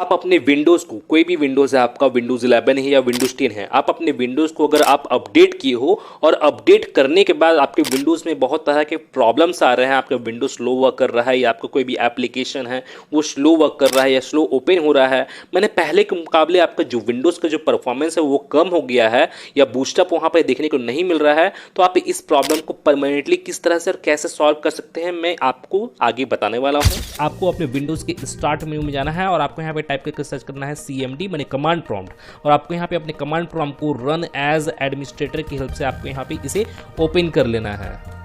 आप अपने विंडोज़ को, कोई भी विंडोज़ है आपका, विंडोज़ 11 है या विंडोज़ 10 है, आप अपने विंडोज़ को अगर आप अपडेट किए हो और अपडेट करने के बाद आपके विंडोज़ में बहुत तरह के प्रॉब्लम्स आ रहे हैं, आपका विंडोज़ स्लो वर्क कर रहा है या आपका कोई भी एप्लीकेशन है वो स्लो वर्क कर रहा है या स्लो ओपन हो रहा है, मैंने पहले के मुकाबले आपका जो विंडोज़ का जो परफॉर्मेंस है वो कम हो गया है या बूस्टअप वहाँ पर देखने को नहीं मिल रहा है, तो आप इस प्रॉब्लम को परमानेंटली किस तरह से और कैसे सॉल्व कर सकते हैं मैं आपको आगे बताने वाला हूँ। आपको अपने विंडोज़ के स्टार्ट मेन्यू में जाना है और आपको यहाँ पे टाइप करके सर्च करना है CMD माने कमांड प्रॉम्प्ट, और आपको यहाँ पे अपने कमांड प्रॉम्प्ट को रन एज एडमिनिस्ट्रेटर की हेल्प से आपको यहाँ पे इसे ओपन कर लेना है।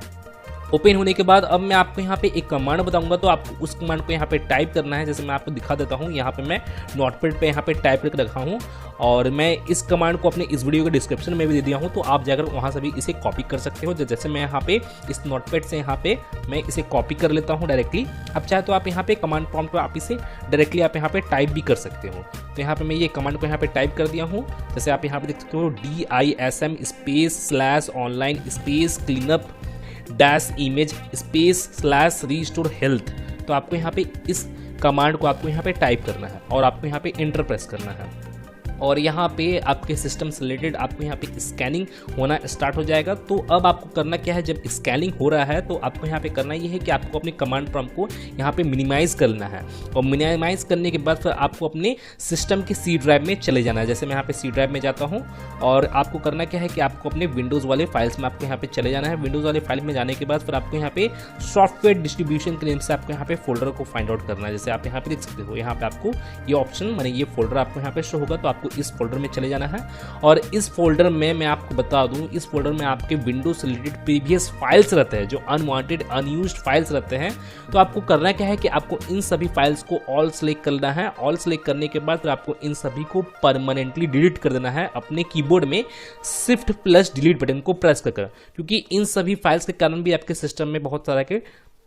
ओपन होने के बाद अब मैं आपको यहाँ पे एक कमांड बताऊंगा, तो आपको उस कमांड को यहाँ पे टाइप करना है। जैसे मैं आपको दिखा देता हूँ, यहाँ पे मैं नोटपैड पे यहाँ पे टाइप करके रखा हूँ और मैं इस कमांड को अपने इस वीडियो के डिस्क्रिप्शन में भी दे दिया हूँ, तो आप जाकर वहाँ से भी इसे कॉपी कर सकते हो। जैसे मैं यहाँ पे इस नोटपैड से यहाँ पे मैं इसे कॉपी कर लेता हूँ डायरेक्टली। अब चाहे तो आप यहाँ पे कमांड प्रॉम्प्ट पर आप इसे डायरेक्टली आप यहाँ पे टाइप भी कर सकते हो। तो यहाँ पे मैं ये कमांड को यहाँ पे टाइप कर दिया हूँ। जैसे आप यहाँ पे देख सकते हो DISM /online cleanup dash image /restore health। तो आपको यहाँ पे इस कमांड को आपको यहाँ पे टाइप करना है और आपको यहाँ पे एंटर प्रेस करना है और यहाँ पे आपके सिस्टम से रिलेटेड आपको यहाँ पे स्कैनिंग होना स्टार्ट हो जाएगा। तो अब आपको करना क्या है, जब स्कैनिंग हो रहा है तो आपको यहाँ पे करना ये है कि आपको अपने कमांड प्रॉम्प्ट को यहाँ पे मिनिमाइज करना है और मिनिमाइज करने के बाद फिर आपको अपने सिस्टम के C ड्राइव में चले जाना है। जैसे मैं यहाँ पे C ड्राइव में जाता हूँ और आपको करना क्या है कि आपको अपने विंडोज़ वाले फाइल्स में आपको यहाँ पे चले जाना है। विंडोज़ वाले फाइल में जाने के बाद फिर आपको यहाँ पे सॉफ्टवेयर डिस्ट्रीब्यूशन के नेम से आपको यहाँ पे फोल्डर को फाइंड आउट करना है। जैसे आप यहाँ पे देख सकते हो, यहाँ पे आपको ये ऑप्शन माने ये फोल्डर आपको यहाँ पे शो होगा, तो आपको इस फोल्डर में चले जाना है और इस फोल्डर में मैं आपको बता दूं, इस फोल्डर में आपके विंडोज से रिलेटेड प्रीवियस फाइल्स रहते हैं, जो अनवांटेड अनयूज्ड फाइल्स रहते हैं। तो आपको करना क्या है कि आपको इन सभी फाइल्स को ऑल सेलेक्ट करना है। ऑल सेलेक्ट करने के बाद फिर आपको इन सभी को परमानेंटली डिलीट कर देना है अपने कीबोर्ड में Shift+Delete बटन को प्रेस कर, क्योंकि इन सभी फाइल्स के कारण भी आपके सिस्टम में बहुत सारे के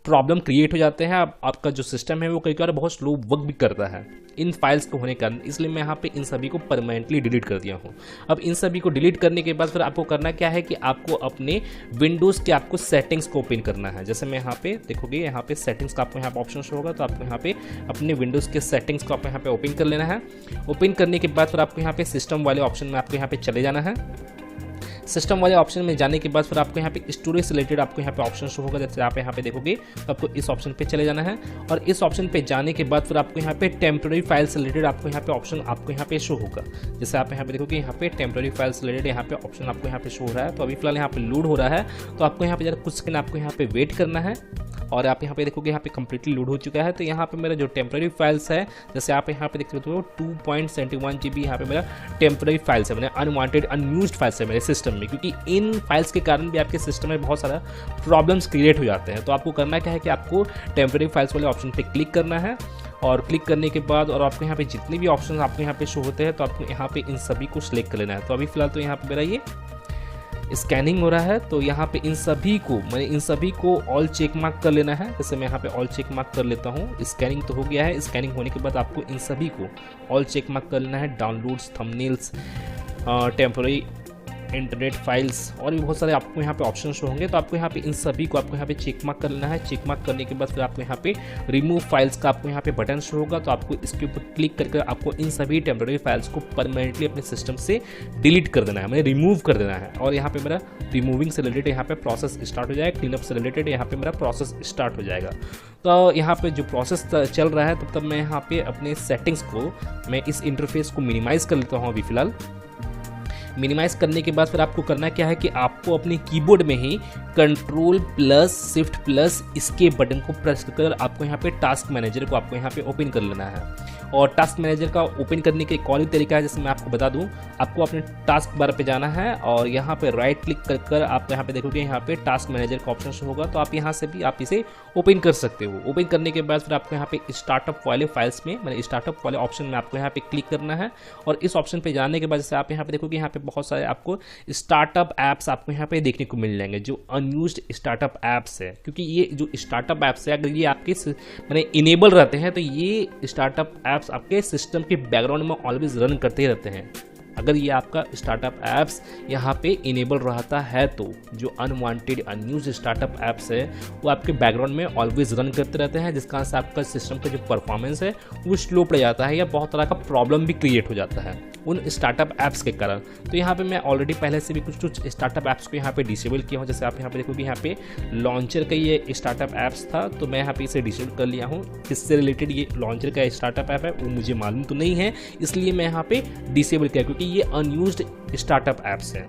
प्रॉब्लम क्रिएट हो जाते हैं। आपका जो सिस्टम है वो कई बार बहुत स्लो वर्क भी करता है इन फाइल्स को होने के कारण, इसलिए मैं यहाँ पे इन सभी को परमानेंटली डिलीट कर दिया हूँ। अब इन सभी को डिलीट करने के बाद फिर आपको करना क्या है कि आपको अपने विंडोज़ के आपको सेटिंग्स को ओपन करना है। जैसे मैं यहाँ पे देखोगे, यहाँ पे सेटिंग्स का आपको यहाँ पे ऑप्शन शो होगा, तो आपको यहाँ पे अपने विंडोज़ के सेटिंग्स को आपको यहाँ पे ओपन कर लेना है। ओपन करने के बाद फिर आपको यहाँ पे सिस्टम वाले ऑप्शन में आपको यहाँ पे चले जाना है। सिस्टम वाले ऑप्शन में जाने के बाद फिर आपको यहाँ पे स्टोरेज से रिलेटेड आपको यहाँ पे ऑप्शन शो होगा। जैसे आप यहाँ पे देखोगे तो आपको इस ऑप्शन पे चले जाना है और इस ऑप्शन पे जाने के बाद फिर आपको यहाँ पे टेम्प्रेरी फाइल से रिलेटेड आपको यहाँ पे ऑप्शन आपको यहाँ पे शो होगा। जैसे आप यहाँ पे देखोगे, यहाँ पे टेम्प्रेरी फाइल से रिलेटेड यहाँ पे ऑप्शन आपको यहाँ पे शो हो रहा है। तो अभी फिलहाल यहाँ पे लोड हो रहा है, तो आपको यहाँ पे जरा कुछ सेकंड आपको यहाँ पे वेट करना है और आप यहाँ पे देखोगे यहाँ पे कंप्लीटली लोड हो चुका है। तो यहाँ पे मेरा जो टेम्प्रेरी फाइल्स है, जैसे आप यहाँ पे देख सकते हो 2.71 GB यहाँ पे मेरा टेम्प्रेरी फाइल्स है, मैंने अनवांटेड अनयूज्ड फाइल्स है मेरे सिस्टम में, क्योंकि इन फाइल्स के कारण भी आपके सिस्टम में बहुत सारा प्रॉब्लम्स क्रिएट हो जाते हैं। तो आपको करना क्या है कि आपको टेम्प्रेरी फाइल्स वाले ऑप्शन पे क्लिक करना है और क्लिक करने के बाद और आपको यहाँ पे जितने भी ऑप्शन आपको यहाँ पे शो होते हैं तो आपको यहाँ पे इन सभी को सिलेक्ट कर लेना है। तो अभी फिलहाल तो यहाँ पे मेरा ये स्कैनिंग हो रहा है, तो यहाँ पे इन सभी को ऑल चेक मार्क कर लेना है। जैसे मैं यहाँ पे ऑल चेक मार्क कर लेता हूँ। स्कैनिंग तो हो गया है। स्कैनिंग होने के बाद आपको इन सभी को ऑल चेक मार्क कर लेना है। Downloads, thumbnails, temporary internet files और भी बहुत सारे आपको यहाँ पे ऑप्शन शो होंगे। तो आपको यहाँ पे इन सभी को आपको यहाँ पे चेक मार्क कर लेना है। चेक मार्क करने के बाद फिर आपको यहाँ पे रिमूव फाइल्स का आपको यहाँ पे बटन शो होगा, तो आपको इसके ऊपर क्लिक करके आपको इन सभी टेम्परेरी फाइल्स को परमानेंटली अपने सिस्टम से डिलीट कर देना है, मैंने रिमूव कर देना है। और यहाँ पे मेरा रिमूविंग से रिलेटेड यहाँ पे प्रोसेस स्टार्ट हो जाएगा, क्लीनअप से रिलेटेड यहाँ पे मेरा प्रोसेस स्टार्ट हो जाएगा। तो यहाँ पे जो प्रोसेस चल रहा है तब मैं यहाँ पे अपने सेटिंग्स को, मैं इस इंटरफेस को मिनिमाइज कर लेता हूँ अभी फिलहाल। मिनिमाइज करने के बाद फिर आपको करना क्या है कि आपको अपने कीबोर्ड में ही Ctrl+Shift+ इसके बटन को प्रेस कर आपको यहाँ पे टास्क मैनेजर को आपको यहाँ पे ओपन कर लेना है। और टास्क मैनेजर का ओपन करने का एक और ही तरीका है, जैसे मैं आपको बता दूं, आपको अपने टास्क बार पे जाना है और यहाँ पे राइट क्लिक कर आप यहाँ पे देखोगे यहाँ पे टास्क मैनेजर का ऑप्शन होगा, तो आप यहाँ से भी आप इसे ओपन कर सकते हो। ओपन करने के बाद फिर आपको यहाँ पे स्टार्टअप वाले फाइल्स में, मैंने स्टार्टअप वाले ऑप्शन में आपको यहाँ पे क्लिक करना है और इस ऑप्शन पे जाने के बाद जैसे आप यहाँ पे देखोगे यहाँ पे बहुत सारे आपको स्टार्टअप ऐप्स आपको यहाँ पे देखने को मिल जाएंगे, जो अनयूज्ड स्टार्टअप ऐप्स है। क्योंकि ये जो स्टार्टअप ऐप्स है अगर ये आपके मैंने इनेबल रहते हैं तो ये स्टार्टअप ऐप्स आपके सिस्टम के बैकग्राउंड में ऑलवेज रन करते ही रहते हैं। अगर ये आपका स्टार्टअप ऐप्स यहाँ पे इनेबल रहता है तो जो अनवांटेड अनयूज्ड स्टार्टअप ऐप्स है वो आपके बैकग्राउंड में ऑलवेज रन करते रहते हैं, जिसका से आपका सिस्टम का जो परफॉर्मेंस है वो स्लो पड़ जाता है या बहुत तरह का प्रॉब्लम भी क्रिएट हो जाता है उन स्टार्टअप ऐप्स के कारण। तो यहाँ पे मैं ऑलरेडी पहले से भी कुछ स्टार्टअप ऐप्स को यहाँ पे डिसेबल किया हूँ। जैसे आप यहाँ पे देखोगे यहाँ पे लॉन्चर का ये स्टार्टअप ऐप्स था, तो मैं यहाँ पे इसे डिसेबल कर लिया हूँ। किससे रिलेटेड ये लॉन्चर का स्टार्टअप ऐप है वो मुझे मालूम तो नहीं है, इसलिए मैं यहाँ पे डिसेबल किया क्योंकि ये अनयूज्ड स्टार्टअप ऐप्स हैं।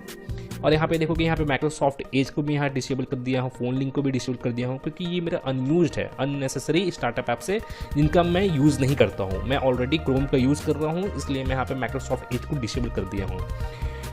और यहाँ पे देखोगे यहाँ पे माइक्रोसॉफ्ट एज को भी यहाँ डिसेबल कर दिया हूँ, फोन लिंक को भी डिसेबल कर दिया हूँ क्योंकि ये मेरा अनयूज्ड है, अननेसेसरी स्टार्टअप ऐप्स है जिनका मैं यूज़ नहीं करता हूँ। मैं ऑलरेडी क्रोम का यूज़ कर रहा हूँ, इसलिए मैं यहाँ पे माइक्रोसॉफ्ट एज को डिसेबल कर दिया हूँ।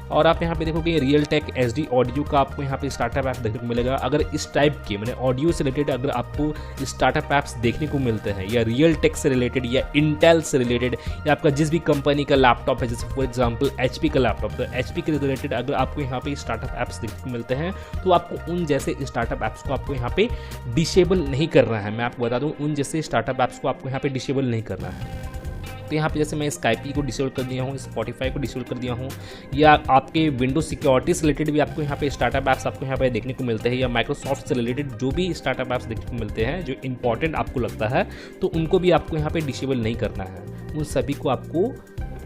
और आप यहाँ पे देखोगे रियल टेक एचडी ऑडियो का आपको यहाँ पे स्टार्टअप ऐप देखने को मिलेगा। अगर इस टाइप के मैंने ऑडियो से रिलेटेड अगर आपको स्टार्टअप ऐप्स देखने को मिलते हैं या रियल टेक से रिलेटेड या इंटेल से रिलेटेड या आपका जिस भी कंपनी का लैपटॉप है, जैसे फॉर एग्जांपल एचपी का लैपटॉप, तो एचपी के रिलेटेड अगर आपको यहाँ पे स्टार्टअप ऐप्स देखने को मिलते हैं तो आपको उन जैसे स्टार्टअप ऐप्स को आपको यहाँ पे डिसेबल नहीं करना है। मैं आपको बता दूँ उन जैसे स्टार्टअप ऐप्स को आपको यहाँ पे डिसेबल नहीं करना है। तो यहाँ पे जैसे मैं स्काइपी को डिसेबल कर दिया हूँ, स्पॉटिफाई को डिसेबल कर दिया हूँ, या आपके विंडोज सिक्योरिटी से रिलेटेड भी आपको यहाँ पे स्टार्टअप ऐप्स आपको यहाँ पे देखने को मिलते हैं, या माइक्रोसॉफ्ट से रिलेटेड जो भी स्टार्टअप ऐप्स देखने को मिलते हैं जो इंपॉर्टेंट आपको लगता है तो उनको भी आपको यहाँ पे डिसेबल नहीं करना है, उन सभी को आपको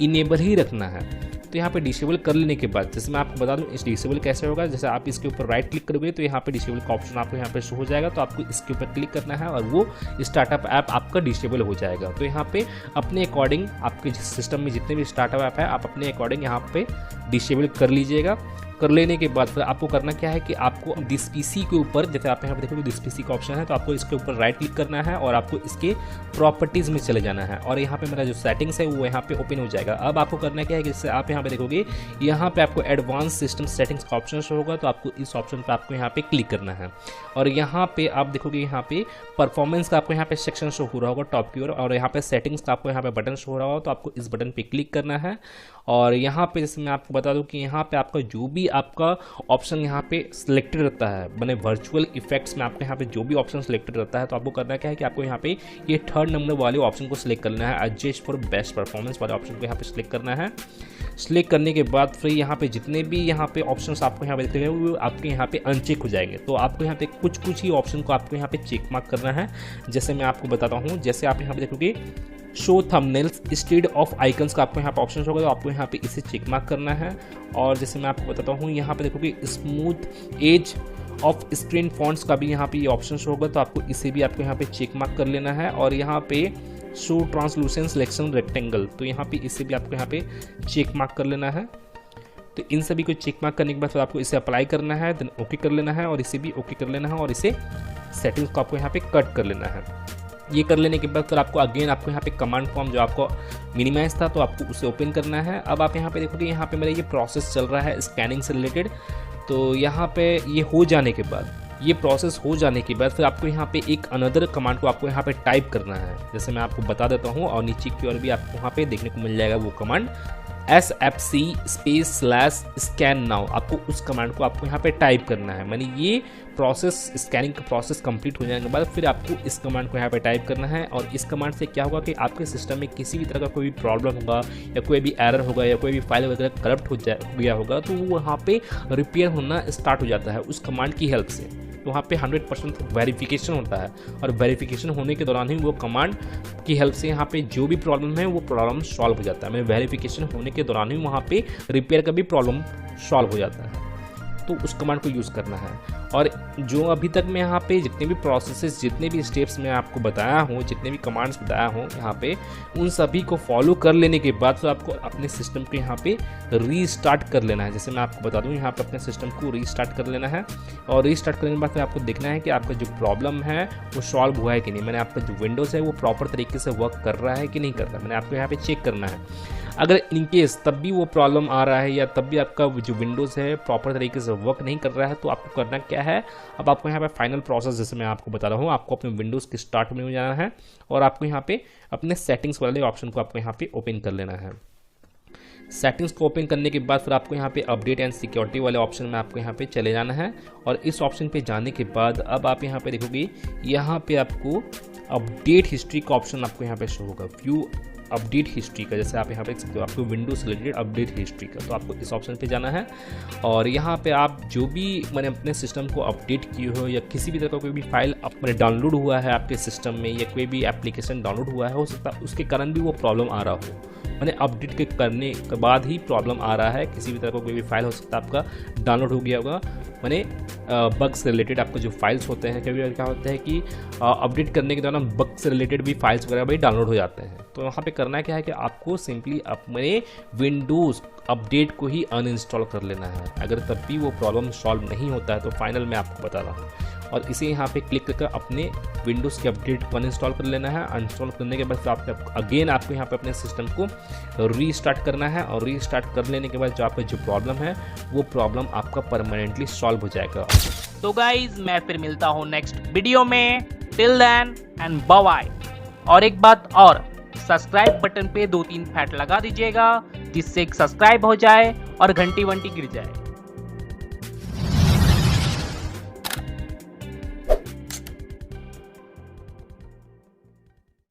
इनेबल ही रखना है। तो यहाँ पे डिसेबल कर लेने के बाद जैसे मैं आपको बता दूँ इस डिसेबल कैसे होगा, जैसे आप इसके ऊपर राइट क्लिक करोगे तो यहाँ पे डिसेबल का ऑप्शन आपको यहाँ पे शो हो जाएगा, तो आपको इसके ऊपर क्लिक करना है और वो स्टार्टअप ऐप आपका डिसेबल हो जाएगा। तो यहाँ पे अपने अकॉर्डिंग आपके सिस्टम में जितने भी स्टार्टअप ऐप है आप अपने अकॉर्डिंग यहाँ पे डिसेबल कर लीजिएगा। कर लेने के बाद फिर आपको करना क्या है कि आपको दिस पीसी के ऊपर, जैसे आप यहाँ पे देखोगे दिस पीसी का ऑप्शन है, तो आपको इसके ऊपर राइट क्लिक करना है और आपको इसके प्रॉपर्टीज़ में चले जाना है और यहाँ पे मेरा जो सेटिंग्स है वो यहाँ पे ओपन हो जाएगा। अब आपको करना क्या है कि जैसे आप यहाँ पे देखोगे यहाँ पे आपको एडवांस सिस्टम सेटिंग्स का ऑप्शन शो होगा, तो आपको इस ऑप्शन पर आपको यहाँ पे क्लिक करना है और यहाँ पे आप देखोगे यहाँ पे परफॉर्मेंस का आपको यहाँ पे सेक्शन शो हो रहा होगा टॉप की ओर और यहाँ पे सेटिंग्स का आपको यहाँ पे बटन शो हो रहा होगा, तो आपको इस बटन पे क्लिक करना है। और यहाँ पे जैसे मैं आपको बता दूं कि यहाँ पे आपका जो भी आपका ऑप्शन यहाँ पे सिलेक्टेड रहता है, मैंने वर्चुअल इफेक्ट्स में आपके यहाँ पे जो भी ऑप्शन सिलेक्टेड रहता है तो आपको करना क्या है कि आपको यहाँ पे ये 3rd नंबर वाले ऑप्शन को सिलेक्ट करना है, एडजस्ट फॉर बेस्ट परफॉर्मेंस वाले ऑप्शन को यहाँ पे सिलेक्ट करना है। सिलेक्ट करने के बाद फिर यहाँ पे जितने भी यहाँ पे ऑप्शंस आपको यहाँ पे दिखते हैं वो आपके यहाँ पे अनचेक हो जाएंगे, तो आपको यहाँ पे कुछ ही ऑप्शन को आपको यहाँ पे चेक मार्क करना है। जैसे मैं आपको बताता हूँ, जैसे आप यहाँ पे देखोगे show thumbnails instead of icons का आपको यहाँ पे ऑप्शन होगा, तो आपको यहाँ पे इसे चेक मार्क करना है। और जैसे मैं आपको बताता हूँ यहाँ पे देखोगे smooth edge of screen fonts का भी यहाँ पे ये ऑप्शन होगा, तो आपको इसे भी आपको यहाँ पे चेक मार्क कर लेना है। और यहाँ पे शो ट्रांसलूसेंट सिलेक्शन रेक्टेंगल, तो यहाँ पे इसे भी आपको यहाँ पे चेक मार्क कर लेना है। तो इन सभी को चेक मार्क करने के बाद फिर आपको इसे अप्लाई करना है, देन ओके कर लेना है और इसे भी ओके कर लेना है और इसे सेटिंग्स को आपको यहाँ पे कट कर लेना है। ये कर लेने के बाद फिर आपको अगेन आपको यहाँ पे कमांड फॉर्म जो आपको मिनिमाइज था तो आपको उसे ओपन करना है। अब आप यहाँ पे देखोगे यहाँ पे मेरा ये प्रोसेस चल रहा है स्कैनिंग से रिलेटेड, तो यहाँ पे ये हो जाने के बाद, ये प्रोसेस हो जाने के बाद फिर आपको यहाँ पे एक अनदर कमांड को आपको यहाँ पे टाइप करना है। जैसे मैं आपको बता देता हूँ और नीचे की ओर भी आपको यहाँ पे देखने को मिल जाएगा वो कमांड SFC/scan now, आपको उस कमांड को आपको यहाँ पे टाइप करना है। मैंने ये प्रोसेस स्कैनिंग का प्रोसेस कंप्लीट हो जाने के बाद फिर आपको इस कमांड को यहाँ पे टाइप करना है और इस कमांड से क्या होगा कि आपके सिस्टम में किसी भी तरह का कोई भी प्रॉब्लम होगा या कोई भी एरर होगा या कोई भी फाइल वगैरह करप्ट हो गया होगा तो वो वहाँ पे रिपेयर होना स्टार्ट हो जाता है उस कमांड की हेल्प से। तो वहाँ पे 100% वेरिफिकेशन होता है और वेरिफिकेशन होने के दौरान ही वो कमांड की हेल्प से यहाँ पे जो भी प्रॉब्लम है वो प्रॉब्लम सॉल्व हो जाता है। मैं वेरिफिकेशन होने के दौरान ही वहाँ पे रिपेयर का भी प्रॉब्लम सॉल्व हो जाता है, तो उस कमांड को यूज़ करना है। और जो अभी तक मैं यहाँ पे जितने भी प्रोसेसेस, जितने भी स्टेप्स मैं आपको बताया हूँ, जितने भी कमांड्स बताया हूँ यहाँ पे, उन सभी को फॉलो कर लेने के बाद तो आपको अपने सिस्टम को यहाँ पे रीस्टार्ट कर लेना है। जैसे मैं आपको बता दूँ यहाँ पे अपने सिस्टम को रीस्टार्ट कर लेना है और रीस्टार्ट करने के बाद फिर आपको देखना है कि आपका जो प्रॉब्लम है वो सॉल्व हुआ है कि नहीं, मैंने आपका जो विंडोज़ है वो प्रॉपर तरीके से वर्क कर रहा है कि नहीं कर रहा है, मैंने आपको यहाँ पे चेक करना है। अगर इनकेस तब भी वो प्रॉब्लम आ रहा है या तब भी आपका जो विंडोज़ है प्रॉपर तरीके से वर्क नहीं कर रहा है तो आपको करना क्या है, अब आपको यहाँ पे फाइनल प्रोसेस जैसे मैं आपको बता रहा हूँ, आपको अपने विंडोज़ के स्टार्ट में जाना है और आपको यहाँ पे अपने सेटिंग्स वाले ऑप्शन को आपको यहाँ पे ओपन कर लेना है। सेटिंग्स को ओपन करने के बाद फिर आपको यहाँ पे अपडेट एंड सिक्योरिटी वाले ऑप्शन में आपको यहाँ पे चले जाना है और इस ऑप्शन पे जाने के बाद अब आप यहाँ पे देखोगे यहाँ पे आपको अपडेट हिस्ट्री का ऑप्शन आपको यहाँ पे शो होगा। व्यू अपडेट हिस्ट्री का, जैसे आप यहाँ पे देख सकते हो आपको विंडोज़ रिलेटेड अपडेट हिस्ट्री का, तो आपको इस ऑप्शन पे जाना है और यहाँ पे आप जो भी मैंने अपने सिस्टम को अपडेट किए हो या किसी भी तरह का कोई भी फाइल अपने डाउनलोड हुआ है आपके सिस्टम में या कोई भी एप्लीकेशन डाउनलोड हुआ है, हो सकता है उसके कारण भी वो प्रॉब्लम आ रहा हो, मैंने अपडेट के करने के बाद ही प्रॉब्लम आ रहा है। किसी भी तरह का कोई भी फाइल हो सकता है आपका डाउनलोड हो गया होगा, मैंने बग्स से रिलेटेड आपको जो फाइल्स होते हैं, कभी क्या होता है कि अपडेट करने के दौरान बग से रिलेटेड भी फाइल्स वगैरह भी डाउनलोड हो जाते हैं। तो यहाँ पे करना क्या है कि आपको सिंपली अपने विंडोज़ अपडेट को ही अनइंस्टॉल कर लेना है। अगर तब भी वो प्रॉब्लम सॉल्व नहीं होता है तो फाइनल मैं आपको बता रहा हूँ, और इसे यहाँ पे क्लिक करके अपने विंडोज़ के अपडेट को अनइंस्टॉल कर लेना है। अनइंस्टॉल करने के बाद आपको यहाँ पे अपने सिस्टम को रीस्टार्ट करना है, और रीस्टार्ट कर लेने के बाद जो आपका जो प्रॉब्लम है वो प्रॉब्लम आपका परमानेंटली सॉल्व हो जाएगा। तो गाइज मैं फिर मिलता हूँ नेक्स्ट वीडियो में, till then and bye bye. और एक बात और, सब्सक्राइब बटन पे 2-3 फैट लगा दीजिएगा जिससे सब्सक्राइब हो जाए और घंटी वंटी गिर जाए।